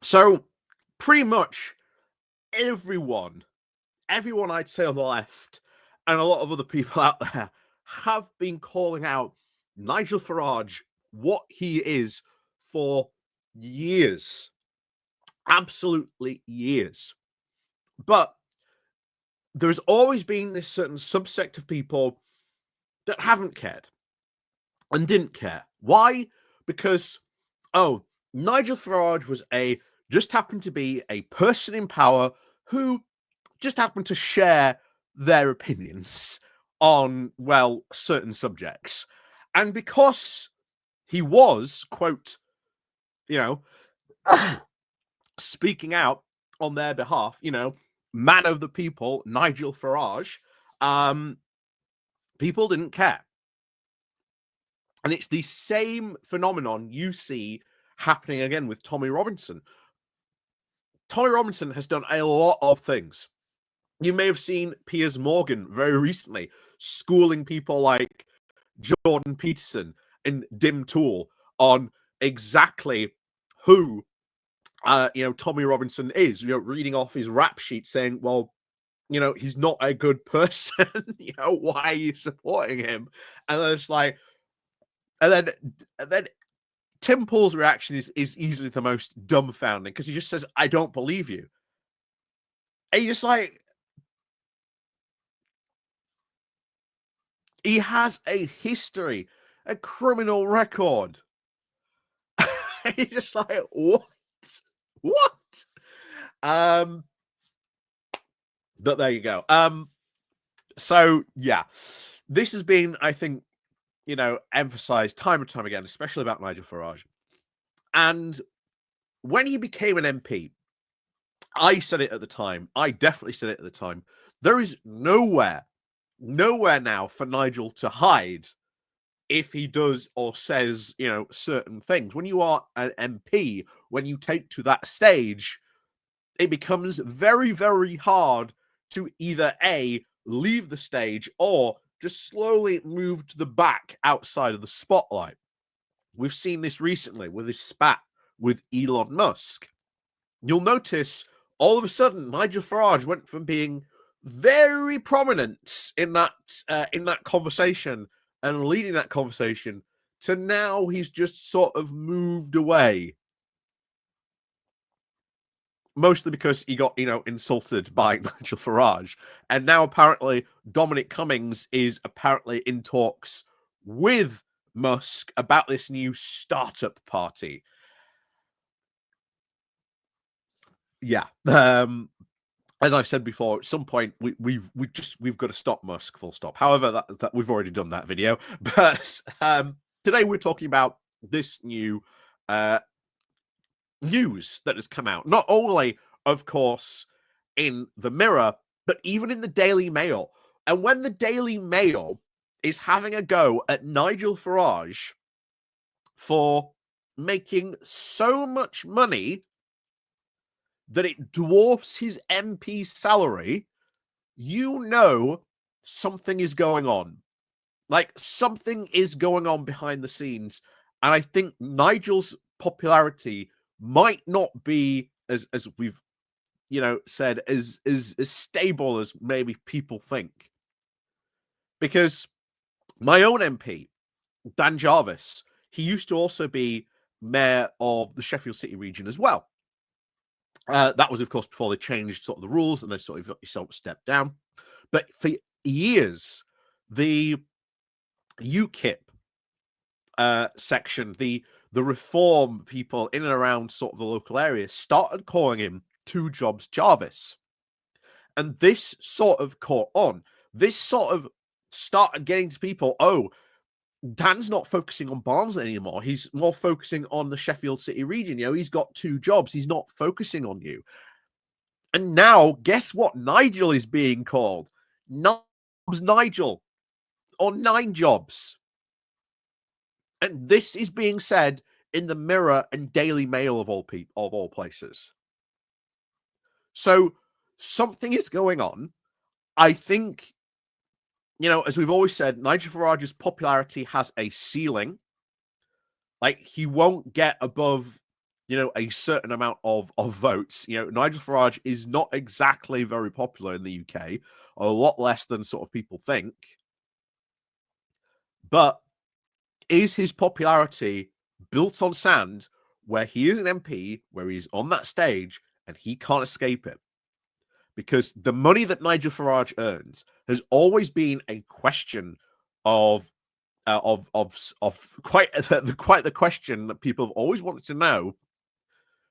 So pretty much everyone, everyone I'd say on the left and a lot of other people out there have been calling out Nigel Farage what he is for years. Absolutely years. But there's always been this certain subsect of people that haven't cared and didn't care. Why? Because, oh, Nigel Farage was just happened to be a person in power who just happened to share their opinions on, well, certain subjects. And because he was, quote, you know, speaking out on their behalf, man of the people, Nigel Farage, people didn't care. And it's the same phenomenon you see happening again with Tommy Robinson. Tommy Robinson has done a lot of things. You may have seen Piers Morgan very recently schooling people like Jordan Peterson and Dim Tool on exactly who, Tommy Robinson is. Reading off his rap sheet saying, well, he's not a good person. Why are you supporting him? And then it's like, and then Tim Pool's reaction is easily the most dumbfounding because he just says, I don't believe you. And you're just like, he has a history, a criminal record. You're just like, what? What? But there you go. So yeah, this has been, I think, emphasized time and time again, especially about Nigel Farage. And when he became an MP, I said it at the time. I definitely said it at the time. There is nowhere now for Nigel to hide if he does or says, certain things. When you are an MP, when you take to that stage, it becomes very, very hard to either A, leave the stage or just slowly move to the back outside of the spotlight. We've seen this recently with his spat with Elon Musk. You'll notice all of a sudden Nigel Farage went from being very prominent in that conversation and leading that conversation to now he's just sort of moved away. Mostly because he got, insulted by Nigel Farage. And now apparently Dominic Cummings is apparently in talks with Musk about this new startup party. Yeah. As I've said before, at some point we've got to stop Musk, full stop. However, that we've already done that video. But today we're talking about this new news that has come out, not only, of course, in the Mirror, but even in the Daily Mail. And when the Daily Mail is having a go at Nigel Farage for making so much money that it dwarfs his MP salary, something is going on. Like, something is going on behind the scenes. And I think Nigel's popularity might not be as we've said as stable as maybe people think, because my own MP Dan Jarvis, he used to also be mayor of the Sheffield City region as well. That was, of course, before they changed sort of the rules and they sort of stepped down. But for years, the UKIP section, the reform people in and around sort of the local area started calling him Two Jobs Jarvis. And this sort of caught on. This sort of started getting to people, oh, Dan's not focusing on Barnsley anymore. He's more focusing on the Sheffield City region. He's got two jobs. He's not focusing on you. And now, guess what Nigel is being called? Jobs Nigel, or 9 jobs. And this is being said in the Mirror and Daily Mail of all places. So something is going on. I think, as we've always said, Nigel Farage's popularity has a ceiling. Like, he won't get above a certain amount of votes. Nigel Farage is not exactly very popular in the UK, a lot less than sort of people think. But is his popularity built on sand where he is an MP, where he's on that stage and he can't escape it? Because the money that Nigel Farage earns has always been a question of quite the question that people have always wanted to know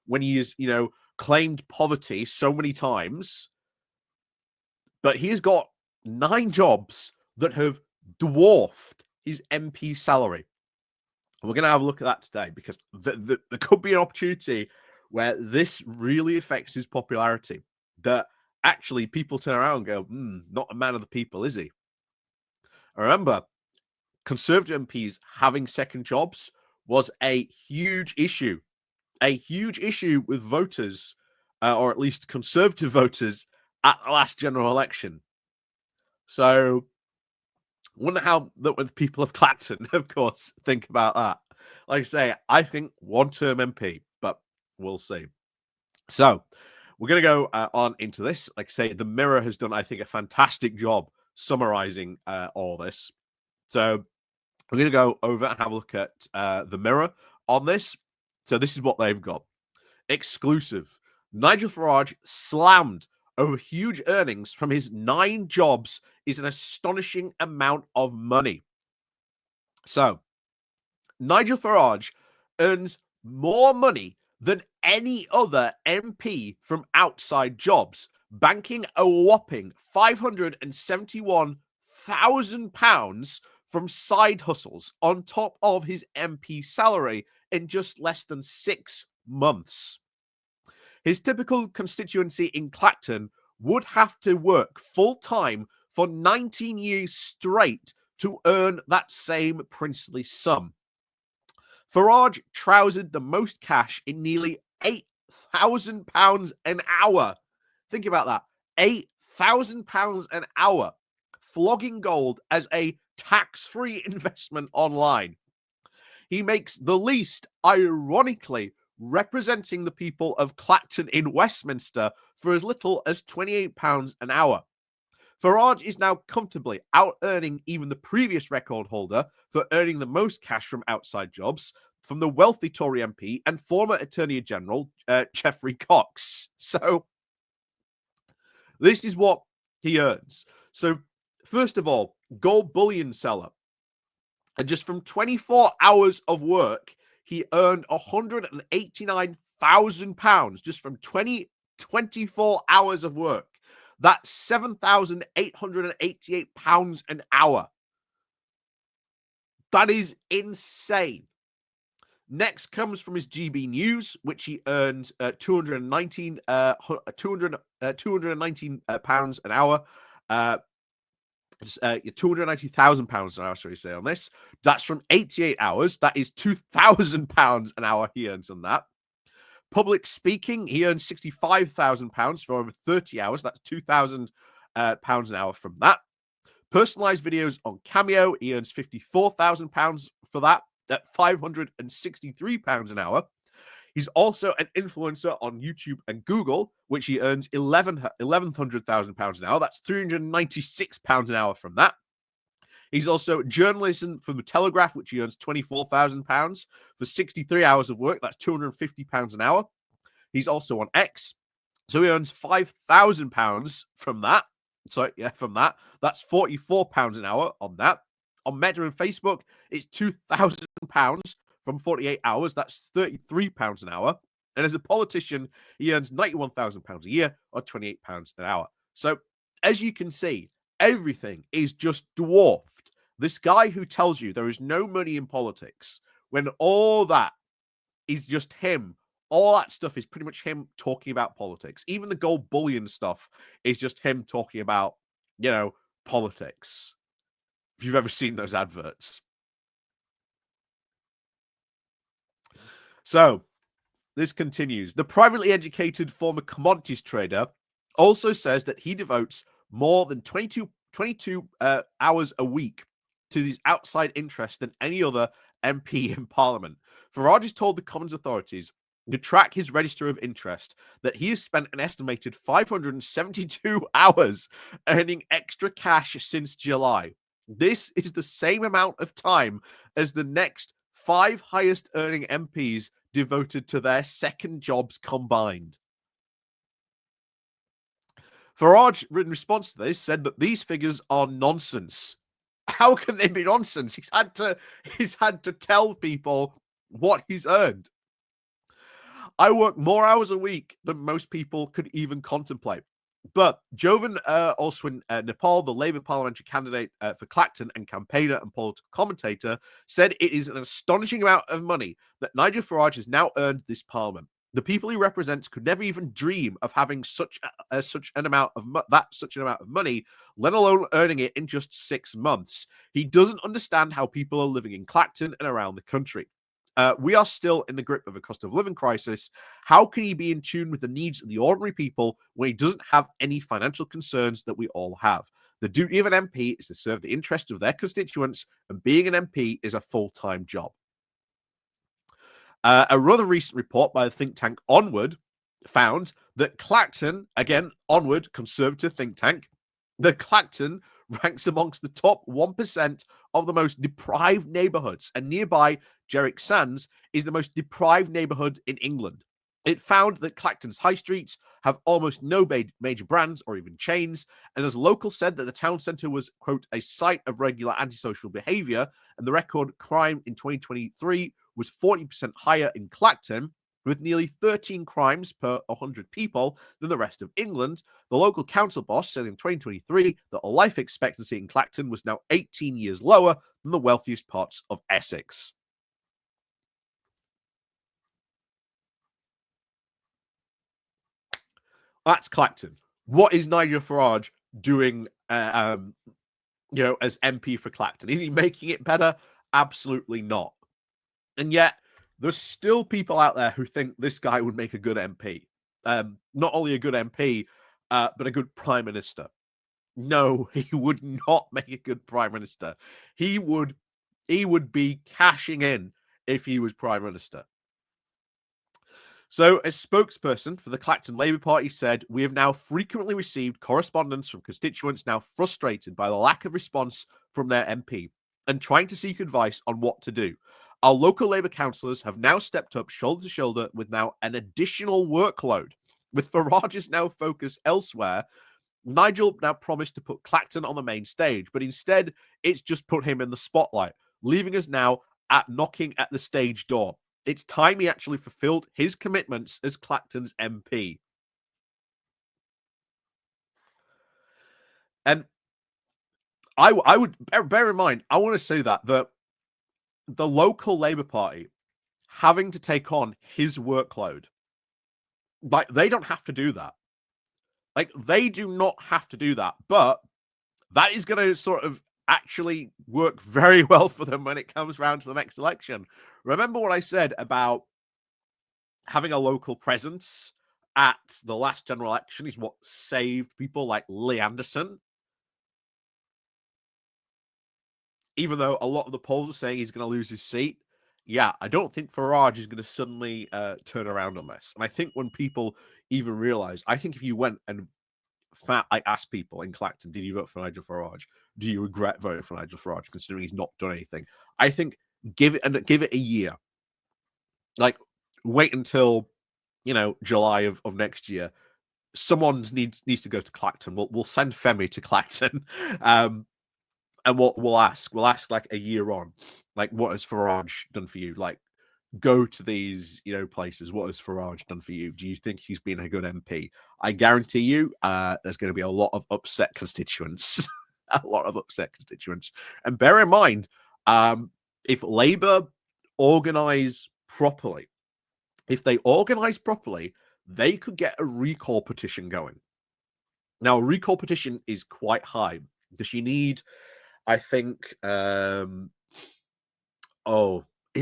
when he is, claimed poverty so many times. But he has got 9 jobs that have dwarfed his MP salary. And we're going to have a look at that today, because there could be an opportunity where this really affects his popularity, that actually people turn around and go, not a man of the people, is he? Remember, Conservative MPs having second jobs was a huge issue with voters, or at least Conservative voters, at the last general election. So, wonder how the people of Clacton, of course, think about that. Like I say, I think one-term MP, but we'll see. So, we're going to go on into this. Like I say, the Mirror has done, I think, a fantastic job summarizing all this. So, we're going to go over and have a look at the Mirror on this. So, this is what they've got. Exclusive. Nigel Farage slammed over huge earnings from his 9 jobs is an astonishing amount of money. So, Nigel Farage earns more money than any other MP from outside jobs, banking a whopping £571,000 from side hustles on top of his MP salary in just less than 6 months. His typical constituency in Clacton would have to work full-time for 19 years straight to earn that same princely sum. Farage trousered the most cash in nearly £8,000 an hour. Think about that. £8,000 an hour. Flogging gold as a tax-free investment online. He makes the least, ironically, representing the people of Clacton in Westminster for as little as £28 an hour. Farage is now comfortably out-earning even the previous record holder for earning the most cash from outside jobs, from the wealthy Tory MP and former Attorney General Geoffrey Cox. So, this is what he earns. So, first of all, gold bullion seller. And just from 24 hours of work, he earned £189,000 just from 24 hours of work. That's £7,888 an hour. That is insane. Next comes from his GB News, which he earned £219 an hour. £290,000 an hour, sorry, say on this. That's from 88 hours. That is £2,000 an hour he earns on that. Public speaking, he earns £65,000 for over 30 hours. That's £2,000 an hour from that. Personalized videos on Cameo, he earns £54,000 for that at £563 an hour. He's also an influencer on YouTube and Google, which he earns £1,100,000 an hour. That's £396 an hour from that. He's also journalism from the Telegraph, which he earns £24,000 for 63 hours of work. That's £250 an hour. He's also on X, so he earns £5,000 from that. Sorry, yeah, from that. That's £44 an hour on that. On Meta and Facebook, it's £2,000 from 48 hours. That's £33 an hour. And as a politician, he earns £91,000 a year or £28 an hour. So, as you can see, everything is just dwarfed. This guy who tells you there is no money in politics, when all that is just him, all that stuff is pretty much him talking about politics. Even the gold bullion stuff is just him talking about, politics. If you've ever seen those adverts. So, this continues. The privately educated former commodities trader also says that he devotes more than 22 hours a week to these outside interests than any other MP in Parliament. Farage has told the Commons authorities to track his register of interest that he has spent an estimated 572 hours earning extra cash since July. This is the same amount of time as the next 5 highest earning MPs devoted to their second jobs combined. Farage, in response to this, said that these figures are nonsense. How can they be nonsense? He's had to tell people what he's earned. I work more hours a week than most people could even contemplate. But Jovan Oswin Nepal, the Labour parliamentary candidate for Clacton and campaigner and political commentator, said it is an astonishing amount of money that Nigel Farage has now earned this parliament. The people he represents could never even dream of having such an amount of money, let alone earning it in just 6 months. He doesn't understand how people are living in Clacton and around the country. We are still in the grip of a cost of living crisis. How can he be in tune with the needs of the ordinary people when he doesn't have any financial concerns that we all have? The duty of an MP is to serve the interests of their constituents, and being an MP is a full-time job. A rather recent report by the think tank Onward found that Clacton, again, Onward, conservative think tank, that Clacton ranks amongst the top 1% of the most deprived neighborhoods, and nearby Jerrick Sands is the most deprived neighborhood in England. It found that Clacton's high streets have almost no major brands or even chains, and as locals said that the town centre was, quote, a site of regular antisocial behaviour, and the record crime in 2023 was 40% higher in Clacton, with nearly 13 crimes per 100 people than the rest of England. The local council boss said in 2023 that the life expectancy in Clacton was now 18 years lower than the wealthiest parts of Essex. That's Clacton. What is Nigel Farage doing, as MP for Clacton? Is he making it better? Absolutely not. And yet, there's still people out there who think this guy would make a good MP. Not only a good MP, but a good prime minister. No, he would not make a good prime minister. He would be cashing in if he was prime minister. So, a spokesperson for the Clacton Labour Party said, "We have now frequently received correspondence from constituents now frustrated by the lack of response from their MP and trying to seek advice on what to do. Our local Labour councillors have now stepped up shoulder to shoulder with now an additional workload. With Farage's now focus elsewhere, Nigel now promised to put Clacton on the main stage, but instead it's just put him in the spotlight, leaving us now at knocking at the stage door. It's time he actually fulfilled his commitments as Clacton's MP." And I would bear in mind, I want to say that the local Labour Party having to take on his workload, like, they don't have to do that. Like, they do not have to do that, but that is going to sort of actually work very well for them when it comes around to the next election. Remember what I said about having a local presence at the last general election is what saved people like Lee Anderson? Even though a lot of the polls are saying he's going to lose his seat. Yeah, I don't think Farage is going to suddenly turn around on this. And I think when people even realize, I think if you went and I asked people in Clacton, did you vote for Nigel Farage? Do you regret voting for Nigel Farage, considering he's not done anything? I think give it a year. Like, wait until July of next year. Someone needs to go to Clacton. We'll send Femi to Clacton, and we'll ask like a year on, like, what has Farage done for you? Like, go to these places. What has Farage done for you? Do you think he's been a good MP? I guarantee you, there's going to be a lot of upset constituents, a lot of upset constituents. And bear in mind, if Labour organise properly, they could get a recall petition going. Now, a recall petition is quite high because you need, I think, is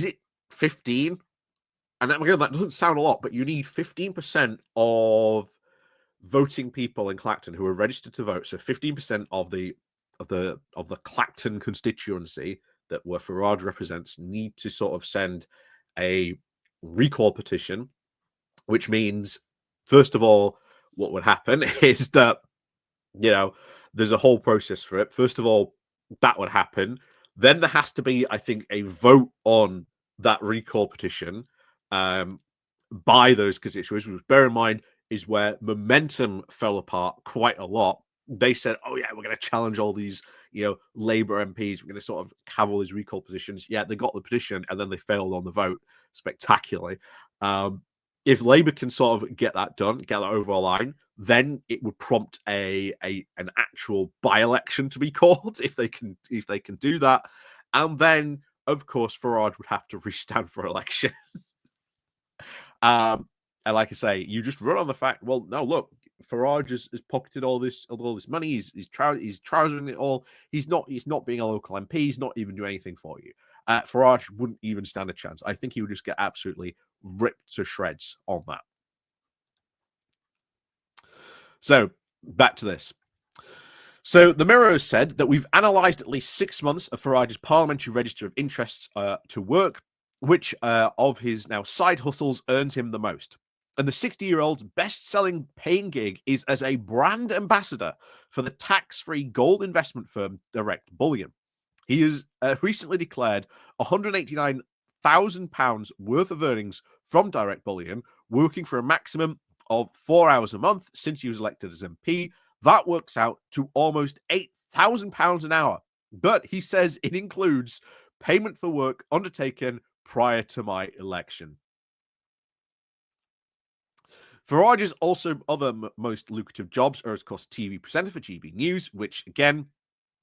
it 15? And again, that doesn't sound a lot, but you need 15% of voting people in Clacton who are registered to vote. So 15% of the Clacton constituency that where Farage represents need to sort of send a recall petition which means, first of all, what would happen is that, there's a whole process for it. First of all, that would happen. Then there has to be, I think, a vote on that recall petition by those constituents, which, bear in mind, is where momentum fell apart quite a lot. They said, oh, yeah, we're going to challenge all these, Labour MPs. We're going to sort of have all these recall positions. Yeah, they got the petition and then they failed on the vote spectacularly. If Labour can sort of get that done, get that over the line, then it would prompt an actual by-election to be called if they can do that. And then, of course, Farage would have to restand for election. And like I say, you just run on the fact, well, no, look, Farage has pocketed all this money. He's trousering it all. He's not being a local MP. He's not even doing anything for you. Farage wouldn't even stand a chance. I think he would just get absolutely ripped to shreds on that. So back to this. So the Mirror has said that we've analysed at least 6 months of Farage's parliamentary register of interests to work, which of his now side hustles earns him the most. And the 60-year-old's best-selling paying gig is as a brand ambassador for the tax-free gold investment firm Direct Bullion. He has recently declared £189,000 worth of earnings from Direct Bullion, working for a maximum of 4 hours a month since he was elected as MP. That works out to almost £8,000 an hour. But he says it includes payment for work undertaken prior to my election. Farage's also other most lucrative jobs are, of course, TV presenter for GB News, which, again,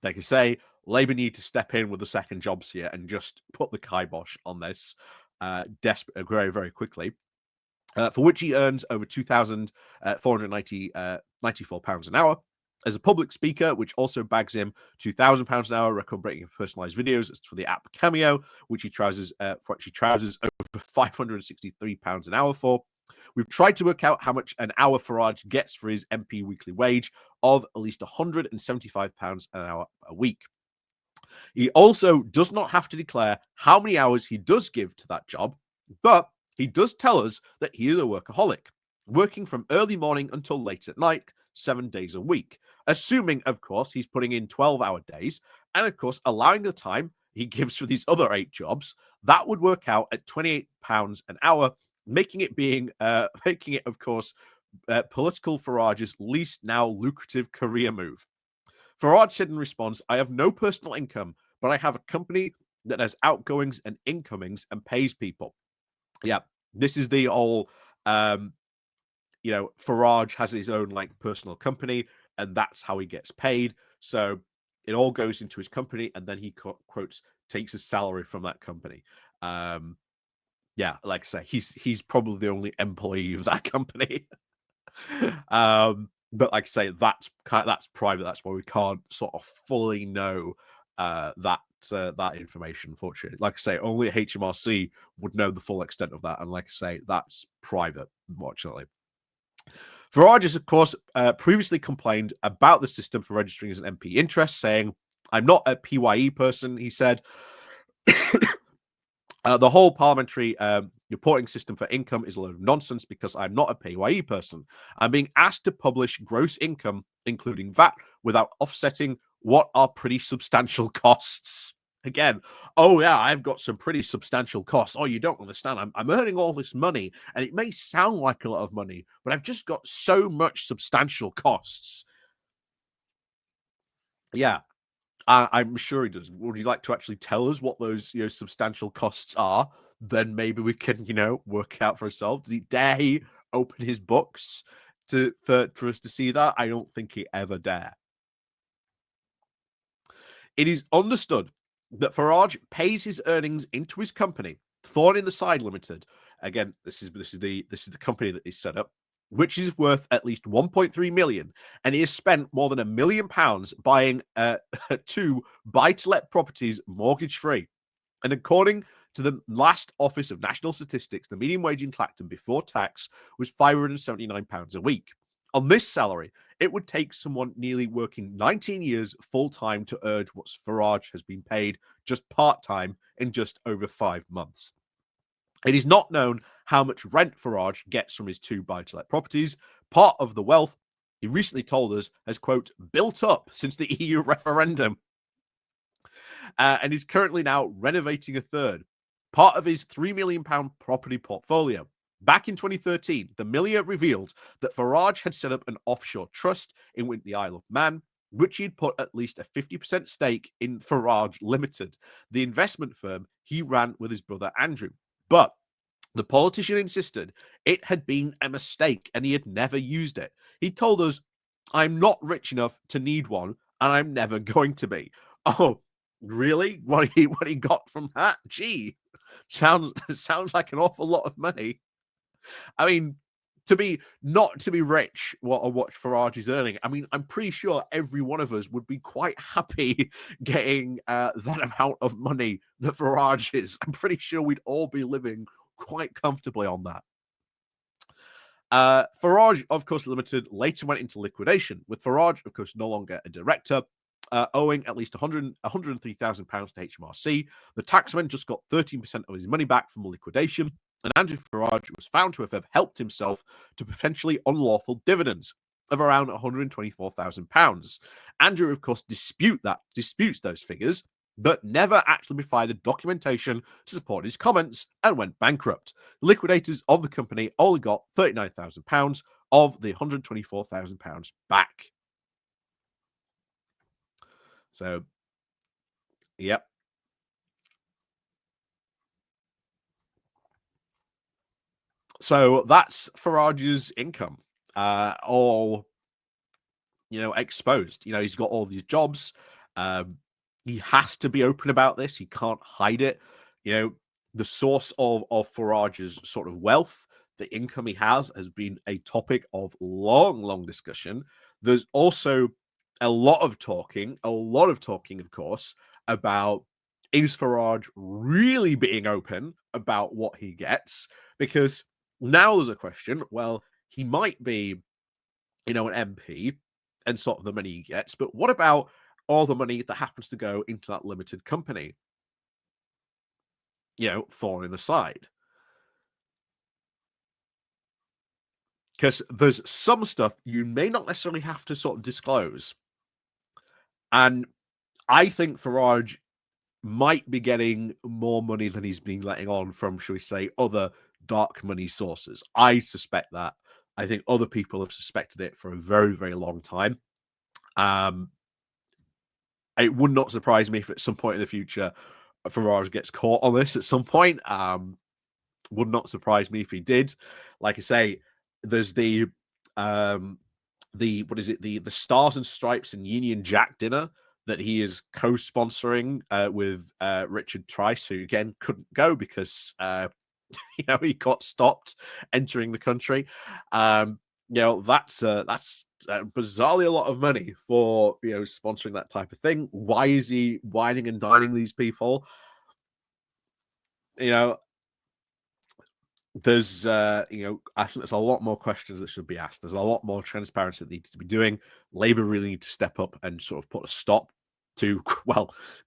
like I say, Labour need to step in with the second jobs here and just put the kibosh on this very, very quickly. For which he earns over £2,494 an hour. As a public speaker, which also bags him £2,000 an hour, record-breaking personalised videos for the app Cameo, which he trousers over £563 an hour for. We've tried to work out how much an hour Farage gets for his MP weekly wage of at least £175 an hour a week. He also does not have to declare how many hours he does give to that job, but he does tell us that he is a workaholic, working from early morning until late at night, 7 days a week, assuming, of course, he's putting in 12-hour days, and, of course, allowing the time he gives for these other 8 jobs. That would work out at £28 an hour, making it, of course, political Farage's least now lucrative career move. Farage said in response, I have no personal income, but I have a company that has outgoings and incomings and pays people. Yeah, this is the whole, Farage has his own personal company, and that's how he gets paid. So it all goes into his company, and then he quotes takes his salary from that company. Yeah, like I say, he's probably the only employee of that company. But like I say, that's private. That's why we can't sort of fully know that information, unfortunately. Like I say, only HMRC would know the full extent of that, and like I say, that's private, unfortunately. Farage has, of course, previously complained about the system for registering as an MP interest, saying, I'm not a PYE person, he said. The whole parliamentary reporting system for income is a load of nonsense because I'm not a PYE person. I'm being asked to publish gross income, including VAT, without offsetting what are pretty substantial costs. Again, oh yeah, I've got some pretty substantial costs. Oh, you don't understand. I'm earning all this money, and it may sound like a lot of money, but I've just got so much substantial costs. Yeah, I'm sure he does. Would you like to actually tell us what those substantial costs are? Then maybe we can work out for ourselves. Dare he open his books for us to see that? I don't think he ever dare. It is understood that Farage pays his earnings into his company, Thorn in the Side Limited. Again, this is the company that is set up, which is worth at least 1.3 million, and he has spent more than £1 million buying 2 buy-to-let properties mortgage-free. And according to the last Office of National Statistics, the median wage in Clacton before tax was £579 a week. On this salary, it would take someone nearly working 19 years full-time to earn what Farage has been paid just part-time in just over 5 months. It is not known how much rent Farage gets from his 2 buy-to-let properties. Part of the wealth, he recently told us, has, quote, built up since the EU referendum. And he's currently now renovating a third, part of his £3 million property portfolio. Back in 2013, the Millier revealed that Farage had set up an offshore trust in the Isle of Man, which he'd put at least a 50% stake in Farage Limited, the investment firm he ran with his brother Andrew. But the politician insisted it had been a mistake and he had never used it. He told us, "I'm not rich enough to need one, and I'm never going to be." Oh, really? What he got from that? Gee, sounds like an awful lot of money. I mean, not to be rich, what Farage is earning. I mean, I'm pretty sure every one of us would be quite happy getting that amount of money that Farage is. I'm pretty sure we'd all be living quite comfortably on that. Farage, of course, Limited later went into liquidation, with Farage, of course, no longer a director, owing at least £103,000 to HMRC. The taxman just got 13% of his money back from the liquidation, and Andrew Farage was found to have helped himself to potentially unlawful dividends of around £124,000. Andrew, of course, disputes those figures, but never actually provided documentation to support his comments and went bankrupt. The liquidators of the company only got £39,000 of the £124,000 back. So, yep. So that's Farage's income, all exposed. He's got all these jobs. He has to be open about this. He can't hide it. The source of Farage's sort of wealth, the income he has been a topic of long discussion. There's also a lot of talking, of course, about, is Farage really being open about what he gets? Because now there's a question, well, he might be, an MP and sort of the money he gets, but what about all the money that happens to go into that limited company, falling the side? Because there's some stuff you may not necessarily have to sort of disclose. And I think Farage might be getting more money than he's been letting on from, shall we say, other dark money sources. I suspect that. I think other people have suspected it for a very, very long time. It would not surprise me if at some point in the future Farage gets caught on this at some point. Would not surprise me if he did. Like I say, there's the what is it, the Stars and Stripes and Union Jack dinner that he is co-sponsoring with Richard Trice, who again couldn't go because he got stopped entering the country. That's bizarrely a lot of money for sponsoring that type of thing. Why is he whining and dining these people? There's I think there's a lot more questions that should be asked. There's a lot more transparency that needs to be doing. Labor really need to step up and sort of put a stop to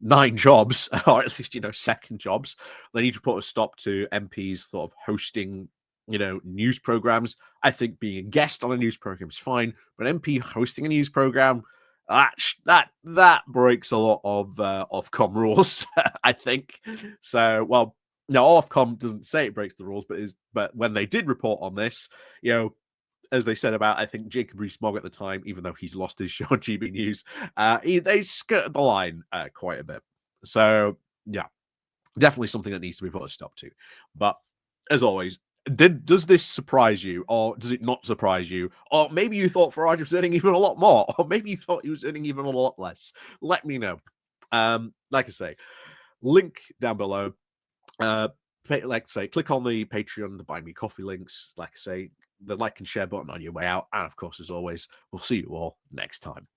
9 jobs, or at least second jobs. They need to put a stop to MPs sort of hosting news programs. I think being a guest on a news program is fine, but MP hosting a news program, that breaks a lot of Ofcom rules. I think so. Well, no, Ofcom doesn't say it breaks the rules, but when they did report on this, as they said about, I think, Jacob Rees-Mogg at the time, even though he's lost his show on GB News, they skirted the line quite a bit. So, yeah, definitely something that needs to be put a stop to. But as always, does this surprise you, or does it not surprise you? Or maybe you thought Farage was earning even a lot more, or maybe you thought he was earning even a lot less. Let me know. Like I say, link down below. Like I say, click on the Patreon, the Buy Me Coffee links. Like I say, the like and share button on your way out. And of course, as always, we'll see you all next time.